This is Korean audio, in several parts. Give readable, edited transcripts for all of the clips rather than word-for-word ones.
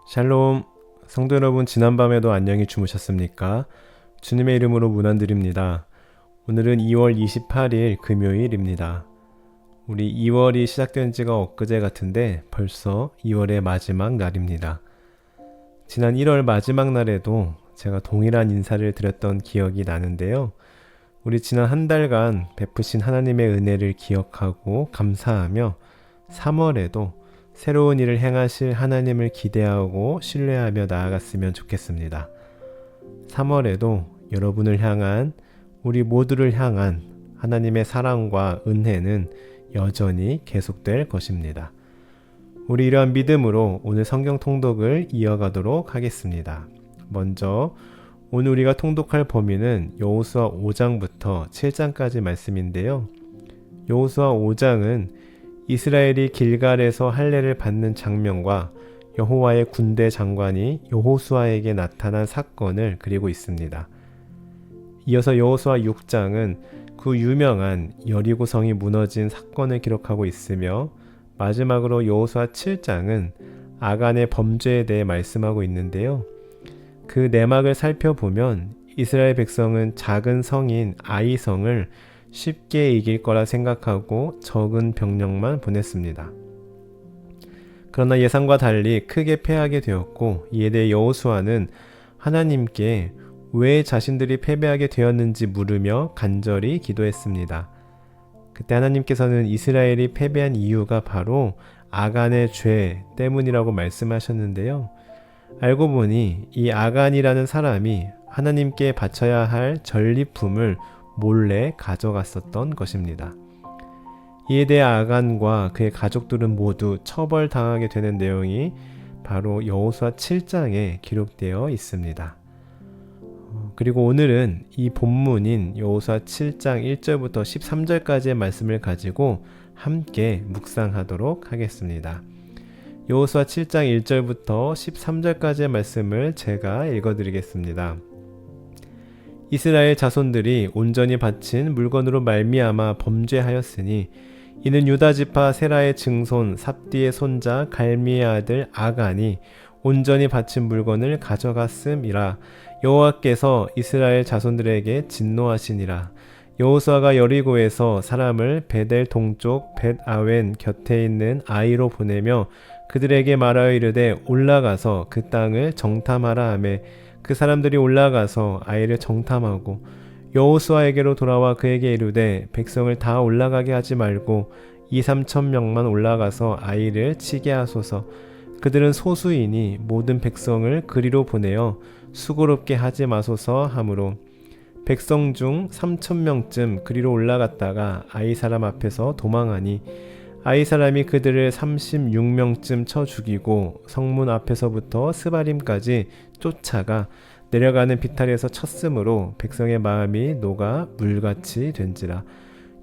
샬롬, 성도 여러분, 지난밤에도 안녕히 주무셨습니까? 주님의 이름으로 문안드립니다. 오늘은 2월 28일 금요일입니다. 우리 2월이 시작된 지가 엊그제 같은데 벌써 2월의 마지막 날입니다. 지난 1월 마지막 날에도 제가 동일한 인사를 드렸던 기억이 나는데요. 우리 지난 한 달간 베푸신 하나님의 은혜를 기억하고 감사하며 3월에도 새로운 일을 행하실 하나님을 기대하고 신뢰하며 나아갔으면 좋겠습니다. 3월에도 여러분을 향한, 우리 모두를 향한 하나님의 사랑과 은혜는 여전히 계속될 것입니다. 우리 이러한 믿음으로 오늘 성경 통독을 이어가도록 하겠습니다. 먼저 오늘 우리가 통독할 범위는 여호수아 5장부터 7장까지 말씀인데요. 여호수아 5장은 이스라엘이 길갈에서 할례를 받는 장면과 여호와의 군대 장관이 여호수아에게 나타난 사건을 그리고 있습니다. 이어서 여호수아 6장은 그 유명한 여리고성이 무너진 사건을 기록하고 있으며, 마지막으로 여호수아 7장은 아간의 범죄에 대해 말씀하고 있는데요. 그 내막을 살펴보면 이스라엘 백성은 작은 성인 아이성을 쉽게 이길 거라 생각하고 적은 병력만 보냈습니다. 그러나 예상과 달리 크게 패하게 되었고, 이에 대해 여호수아는 하나님께 왜 자신들이 패배하게 되었는지 물으며 간절히 기도했습니다. 그때 하나님께서는 이스라엘이 패배한 이유가 바로 아간의 죄 때문이라고 말씀하셨는데요. 알고 보니 이 아간이라는 사람이 하나님께 바쳐야 할 전리품을 몰래 가져갔었던 것입니다. 이에 대해 아간과 그의 가족들은 모두 처벌당하게 되는 내용이 바로 여호수아 7장에 기록되어 있습니다. 그리고 오늘은 이 본문인 여호수아 7장 1절부터 13절까지의 말씀을 가지고 함께 묵상하도록 하겠습니다. 여호수아 7장 1절부터 13절까지의 말씀을 제가 읽어드리겠습니다. 이스라엘 자손들이 온전히 바친 물건으로 말미암아 범죄하였으니 이는 유다 지파 세라의 증손 삽디의 손자 갈미의 아들 아간이 온전히 바친 물건을 가져갔음이라. 여호와께서 이스라엘 자손들에게 진노하시니라. 여호수아가 여리고에서 사람을 베델 동쪽 벳아웬 곁에 있는 아이로 보내며 그들에게 말하여 이르되 올라가서 그 땅을 정탐하라 하매 그 사람들이 올라가서 아이를 정탐하고 여호수아에게로 돌아와 그에게 이르되 백성을 다 올라가게 하지 말고 2-3천 명만 올라가서 아이를 치게 하소서. 그들은 소수이니 모든 백성을 그리로 보내어 수고롭게 하지 마소서 하므로 백성 중 3천 명쯤 그리로 올라갔다가 아이 사람 앞에서 도망하니 아이 사람이 그들을 36명쯤 쳐 죽이고 성문 앞에서부터 스바림까지 쫓아가 내려가는 비탈에서 쳤으므로 백성의 마음이 녹아 물같이 된지라.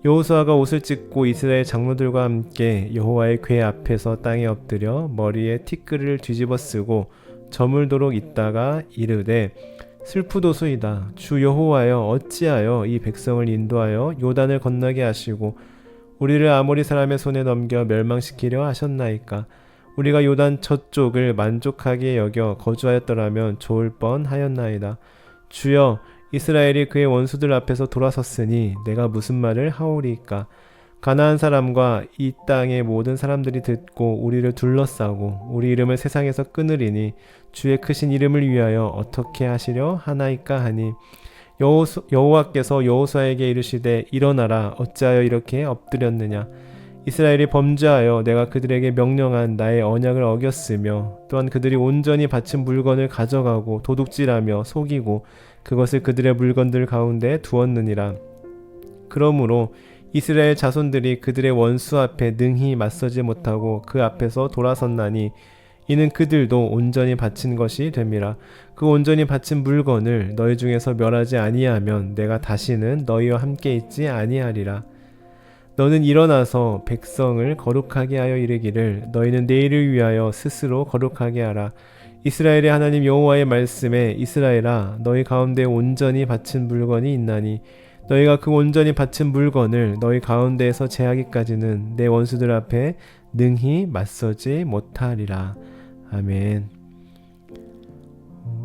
여호수아가 옷을 찢고 이스라엘 장로들과 함께 여호와의 궤 앞에서 땅에 엎드려 머리에 티끌을 뒤집어 쓰고 저물도록 있다가 이르되 슬프도소이다. 주 여호와여, 어찌하여 이 백성을 인도하여 요단을 건너게 하시고 우리를 아모리 사람의 손에 넘겨 멸망시키려 하셨나이까. 우리가 요단 저쪽을 만족하게 여겨 거주하였더라면 좋을 뻔하였나이다. 주여, 이스라엘이 그의 원수들 앞에서 돌아섰으니 내가 무슨 말을 하오리이까. 가나안 사람과 이 땅의 모든 사람들이 듣고 우리를 둘러싸고 우리 이름을 세상에서 끊으리니 주의 크신 이름을 위하여 어떻게 하시려 하나이까 하니, 여호와께서 여호수아에게 이르시되 일어나라. 어찌하여 이렇게 엎드렸느냐. 이스라엘이 범죄하여 내가 그들에게 명령한 나의 언약을 어겼으며 또한 그들이 온전히 바친 물건을 가져가고 도둑질하며 속이고 그것을 그들의 물건들 가운데 두었느니라. 그러므로 이스라엘 자손들이 그들의 원수 앞에 능히 맞서지 못하고 그 앞에서 돌아섰나니 이는 그들도 온전히 바친 것이 됨이라. 그 온전히 바친 물건을 너희 중에서 멸하지 아니하면 내가 다시는 너희와 함께 있지 아니하리라. 너는 일어나서 백성을 거룩하게 하여 이르기를 너희는 내일을 위하여 스스로 거룩하게 하라. 이스라엘의 하나님 여호와의 말씀에 이스라엘아, 너희 가운데 온전히 바친 물건이 있나니 너희가 그 온전히 바친 물건을 너희 가운데에서 제하기까지는 내 원수들 앞에 능히 맞서지 못하리라. 아멘.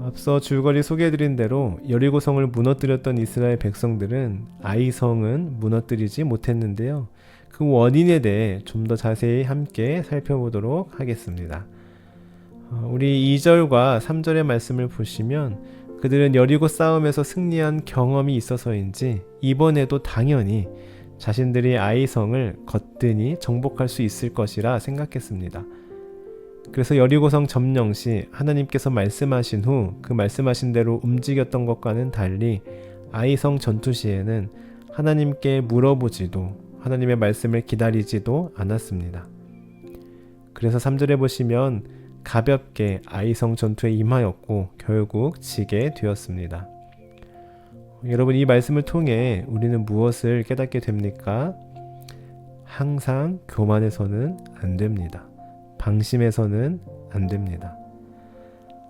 앞서 줄거리 소개해드린 대로 여리고성을 무너뜨렸던 이스라엘 백성들은 아이성은 무너뜨리지 못했는데요. 그 원인에 대해 좀 더 자세히 함께 살펴보도록 하겠습니다. 우리 2절과 3절의 말씀을 보시면 그들은 여리고 싸움에서 승리한 경험이 있어서인지 이번에도 당연히 자신들이 아이성을 거뜬히 정복할 수 있을 것이라 생각했습니다. 그래서 여리고성 점령 시 하나님께서 말씀하신 후 그 말씀하신 대로 움직였던 것과는 달리 아이성 전투 시에는 하나님께 물어보지도 하나님의 말씀을 기다리지도 않았습니다. 그래서 3절에 보시면 가볍게 아이성 전투에 임하였고 결국 지게 되었습니다. 여러분, 이 말씀을 통해 우리는 무엇을 깨닫게 됩니까? 항상 교만해서는 안 됩니다. 방심해서는 안 됩니다.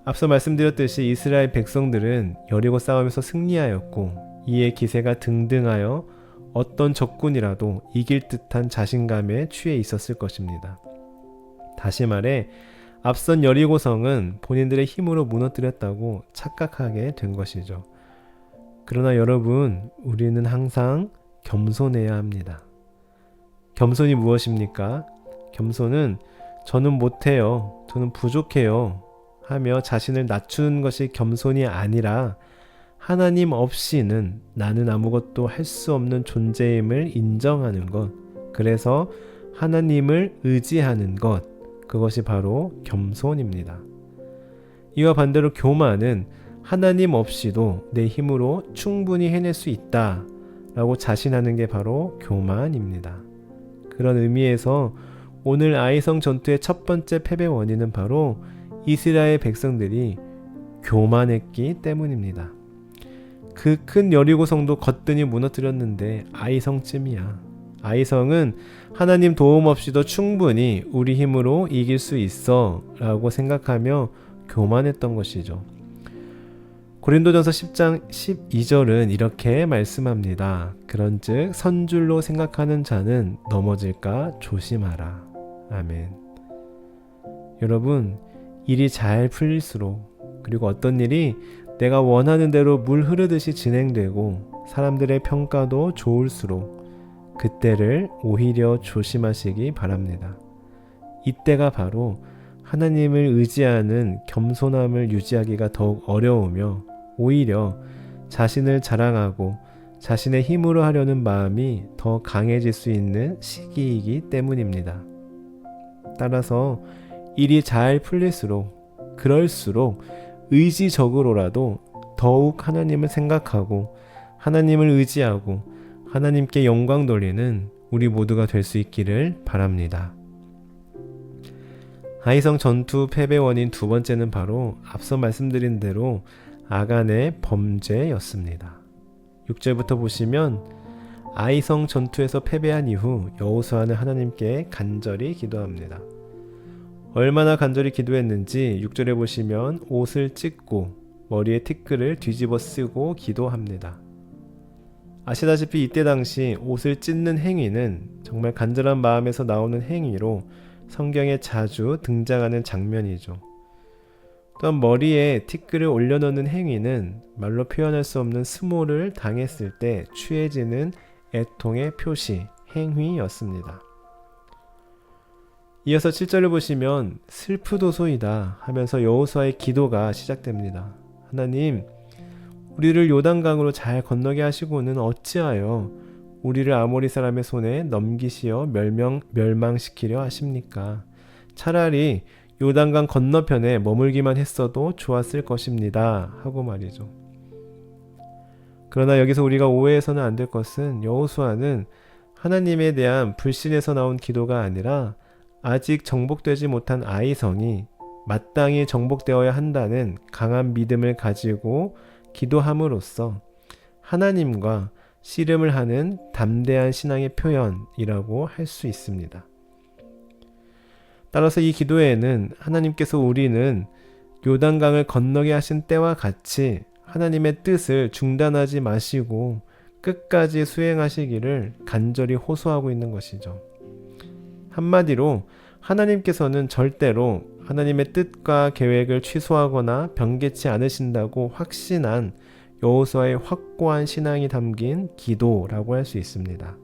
앞서 말씀드렸듯이 이스라엘 백성들은 여리고 싸움에서 승리하였고 이에 기세가 등등하여 어떤 적군이라도 이길 듯한 자신감에 취해 있었을 것입니다. 다시 말해 앞선 여리고성은 본인들의 힘으로 무너뜨렸다고 착각하게 된 것이죠. 그러나 여러분, 우리는 항상 겸손해야 합니다. 겸손이 무엇입니까? 겸손은 저는 못해요, 저는 부족해요 하며 자신을 낮추는 것이 겸손이 아니라 하나님 없이는 나는 아무것도 할 수 없는 존재임을 인정하는 것, 그래서 하나님을 의지하는 것, 그것이 바로 겸손입니다. 이와 반대로 교만은 하나님 없이도 내 힘으로 충분히 해낼 수 있다 라고 자신하는 게 바로 교만입니다. 그런 의미에서 오늘 아이성 전투의 첫 번째 패배 원인은 바로 이스라엘 백성들이 교만했기 때문입니다. 그 큰 여리고성도 거뜬히 무너뜨렸는데 아이성쯤이야. 아이성은 하나님 도움 없이도 충분히 우리 힘으로 이길 수 있어 라고 생각하며 교만했던 것이죠. 고린도전서 10장 12절은 이렇게 말씀합니다. 그런즉 선줄로 생각하는 자는 넘어질까 조심하라. 아멘. 여러분, 일이 잘 풀릴수록, 그리고 어떤 일이 내가 원하는 대로 물 흐르듯이 진행되고 사람들의 평가도 좋을수록 그때를 오히려 조심하시기 바랍니다. 이때가 바로 하나님을 의지하는 겸손함을 유지하기가 더욱 어려우며 오히려 자신을 자랑하고 자신의 힘으로 하려는 마음이 더 강해질 수 있는 시기이기 때문입니다. 따라서 일이 잘 풀릴수록, 그럴수록 의지적으로라도 더욱 하나님을 생각하고 하나님을 의지하고 하나님께 영광 돌리는 우리 모두가 될 수 있기를 바랍니다. 아이성 전투 패배 원인 두 번째는 바로 앞서 말씀드린 대로 아간의 범죄였습니다. 6절부터 보시면 아이성 전투에서 패배한 이후 여호수아는 하나님께 간절히 기도합니다. 얼마나 간절히 기도했는지 6절에 보시면 옷을 찢고 머리에 티끌을 뒤집어 쓰고 기도합니다. 아시다시피 이때 당시 옷을 찢는 행위는 정말 간절한 마음에서 나오는 행위로 성경에 자주 등장하는 장면이죠. 또한 머리에 티끌을 올려놓는 행위는 말로 표현할 수 없는 스모를 당했을 때 취해지는 애통의 표시, 행위였습니다. 이어서 7절을 보시면 슬프도소이다 하면서 여호수아의 기도가 시작됩니다. 하나님, 우리를 요단강으로 잘 건너게 하시고는 어찌하여 우리를 아모리 사람의 손에 넘기시어 멸망시키려 하십니까? 차라리 요단강 건너편에 머물기만 했어도 좋았을 것입니다 하고 말이죠. 그러나 여기서 우리가 오해해서는 안 될 것은 여호수아는 하나님에 대한 불신에서 나온 기도가 아니라 아직 정복되지 못한 아이성이 마땅히 정복되어야 한다는 강한 믿음을 가지고 기도함으로써 하나님과 씨름을 하는 담대한 신앙의 표현이라고 할 수 있습니다. 따라서 이 기도에는 하나님께서 우리는 요단강을 건너게 하신 때와 같이 하나님의 뜻을 중단하지 마시고 끝까지 수행하시기를 간절히 호소하고 있는 것이죠. 한마디로 하나님께서는 절대로 하나님의 뜻과 계획을 취소하거나 변개치 않으신다고 확신한 여호수아의 확고한 신앙이 담긴 기도라고 할 수 있습니다.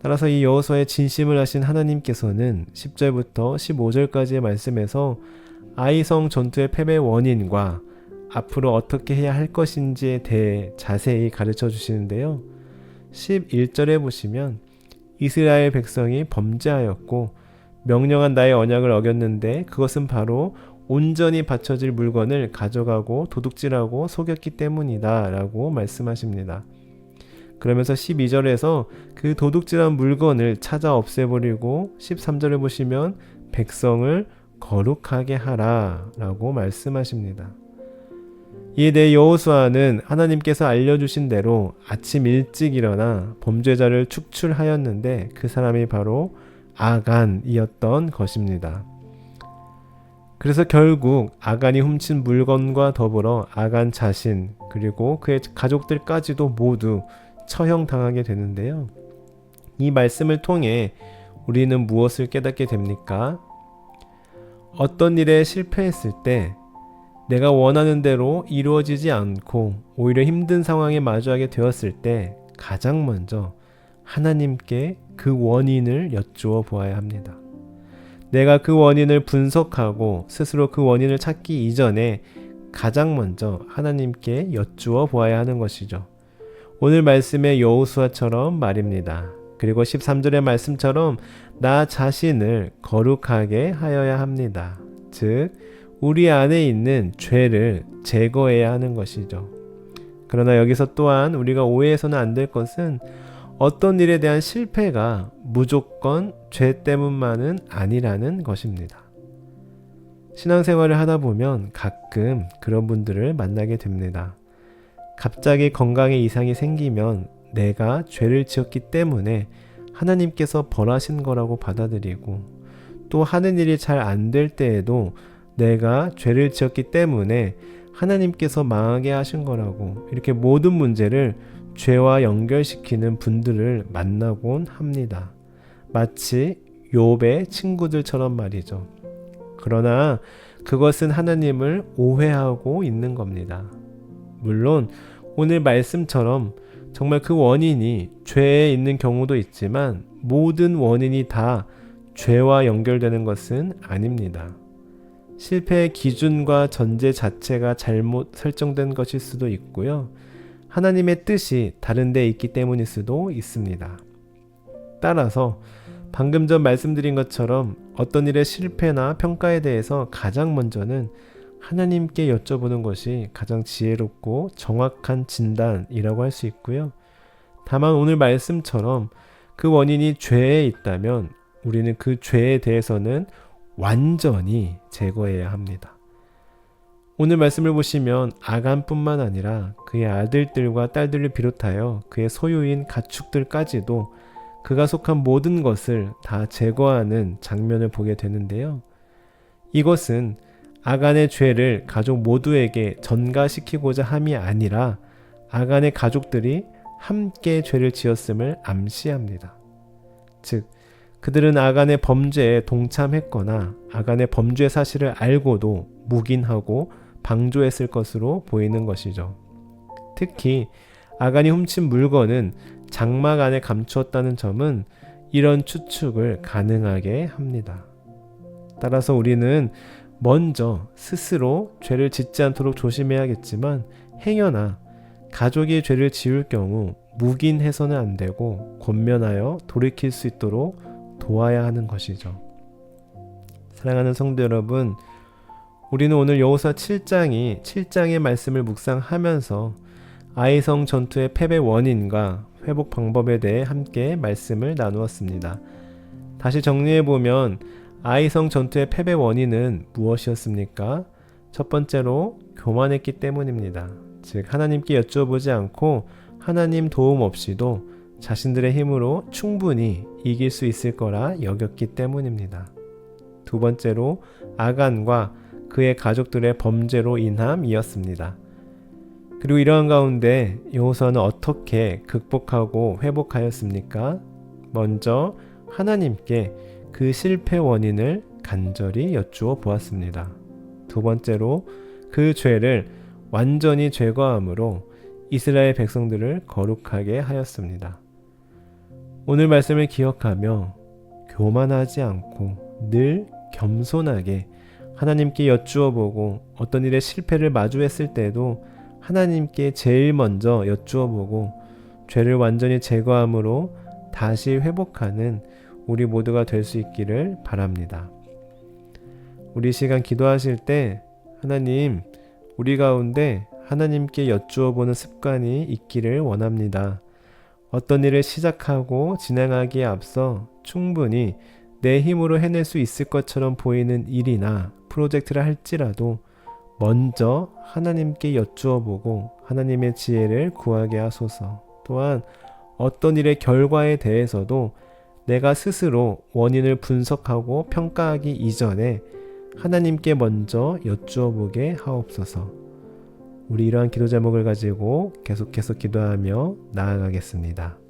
따라서 이 여호수아의 진심을 아신 하나님께서는 10절부터 15절까지의 말씀에서 아이성 전투의 패배 원인과 앞으로 어떻게 해야 할 것인지에 대해 자세히 가르쳐 주시는데요. 11절에 보시면 이스라엘 백성이 범죄하였고 명령한 나의 언약을 어겼는데 그것은 바로 온전히 바쳐질 물건을 가져가고 도둑질하고 속였기 때문이다 라고 말씀하십니다. 그러면서 12절에서 그 도둑질한 물건을 찾아 없애버리고 13절에 보시면 백성을 거룩하게 하라 라고 말씀하십니다. 이에 대해 여호수아는 하나님께서 알려주신 대로 아침 일찍 일어나 범죄자를 축출하였는데 그 사람이 바로 아간이었던 것입니다. 그래서 결국 아간이 훔친 물건과 더불어 아간 자신 그리고 그의 가족들까지도 모두 처형당하게 되는데요. 이 말씀을 통해 우리는 무엇을 깨닫게 됩니까? 어떤 일에 실패했을 때 내가 원하는 대로 이루어지지 않고 오히려 힘든 상황에 마주하게 되었을 때 가장 먼저 하나님께 그 원인을 여쭈어 보아야 합니다. 내가 그 원인을 분석하고 스스로 그 원인을 찾기 이전에 가장 먼저 하나님께 여쭈어 보아야 하는 것이죠. 오늘 말씀의 여호수아처럼 말입니다. 그리고 13절의 말씀처럼 나 자신을 거룩하게 하여야 합니다. 즉 우리 안에 있는 죄를 제거해야 하는 것이죠. 그러나 여기서 또한 우리가 오해해서는 안 될 것은 어떤 일에 대한 실패가 무조건 죄 때문만은 아니라는 것입니다. 신앙생활을 하다 보면 가끔 그런 분들을 만나게 됩니다. 갑자기 건강에 이상이 생기면 내가 죄를 지었기 때문에 하나님께서 벌하신 거라고 받아들이고 또 하는 일이 잘 안 될 때에도 내가 죄를 지었기 때문에 하나님께서 망하게 하신 거라고 이렇게 모든 문제를 죄와 연결시키는 분들을 만나곤 합니다. 마치 욥의 친구들처럼 말이죠. 그러나 그것은 하나님을 오해하고 있는 겁니다. 물론 오늘 말씀처럼 정말 그 원인이 죄에 있는 경우도 있지만 모든 원인이 다 죄와 연결되는 것은 아닙니다. 실패의 기준과 전제 자체가 잘못 설정된 것일 수도 있고요. 하나님의 뜻이 다른 데 있기 때문일 수도 있습니다. 따라서 방금 전 말씀드린 것처럼 어떤 일의 실패나 평가에 대해서 가장 먼저는 하나님께 여쭤보는 것이 가장 지혜롭고 정확한 진단이라고 할 수 있고요. 다만 오늘 말씀처럼 그 원인이 죄에 있다면 우리는 그 죄에 대해서는 완전히 제거해야 합니다. 오늘 말씀을 보시면 아간뿐만 아니라 그의 아들들과 딸들을 비롯하여 그의 소유인 가축들까지도 그가 속한 모든 것을 다 제거하는 장면을 보게 되는데요. 이것은 아간의 죄를 가족 모두에게 전가시키고자 함이 아니라 아간의 가족들이 함께 죄를 지었음을 암시합니다. 즉 그들은 아간의 범죄에 동참했거나 아간의 범죄 사실을 알고도 묵인하고 방조했을 것으로 보이는 것이죠. 특히 아간이 훔친 물건은 장막 안에 감추었다는 점은 이런 추측을 가능하게 합니다. 따라서 우리는 먼저 스스로 죄를 짓지 않도록 조심해야겠지만 행여나 가족이 죄를 지을 경우 묵인해서는 안 되고 권면하여 돌이킬 수 있도록 도와야 하는 것이죠. 사랑하는 성도 여러분, 우리는 오늘 여호수아 7장의 말씀을 묵상하면서 아이성 전투의 패배 원인과 회복 방법에 대해 함께 말씀을 나누었습니다. 다시 정리해보면 아이성 전투의 패배 원인은 무엇이었습니까? 첫 번째로 교만했기 때문입니다. 즉 하나님께 여쭤보지 않고 하나님 도움 없이도 자신들의 힘으로 충분히 이길 수 있을 거라 여겼기 때문입니다. 두 번째로 아간과 그의 가족들의 범죄로 인함이었습니다. 그리고 이러한 가운데 여호수아는 어떻게 극복하고 회복하였습니까? 먼저 하나님께 그 실패 원인을 간절히 여쭈어 보았습니다. 두 번째로 그 죄를 완전히 제거함으로 이스라엘 백성들을 거룩하게 하였습니다. 오늘 말씀을 기억하며 교만하지 않고 늘 겸손하게 하나님께 여쭈어 보고 어떤 일에 실패를 마주했을 때도 하나님께 제일 먼저 여쭈어 보고 죄를 완전히 제거함으로 다시 회복하는 우리 모두가 될 수 있기를 바랍니다. 우리 시간 기도하실 때 하나님, 우리 가운데 하나님께 여쭈어 보는 습관이 있기를 원합니다. 어떤 일을 시작하고 진행하기에 앞서 충분히 내 힘으로 해낼 수 있을 것처럼 보이는 일이나 프로젝트를 할지라도 먼저 하나님께 여쭈어 보고 하나님의 지혜를 구하게 하소서. 또한 어떤 일의 결과에 대해서도 내가 스스로 원인을 분석하고 평가하기 이전에 하나님께 먼저 여쭈어 보게 하옵소서. 우리 이러한 기도 제목을 가지고 계속해서 기도하며 나아가겠습니다.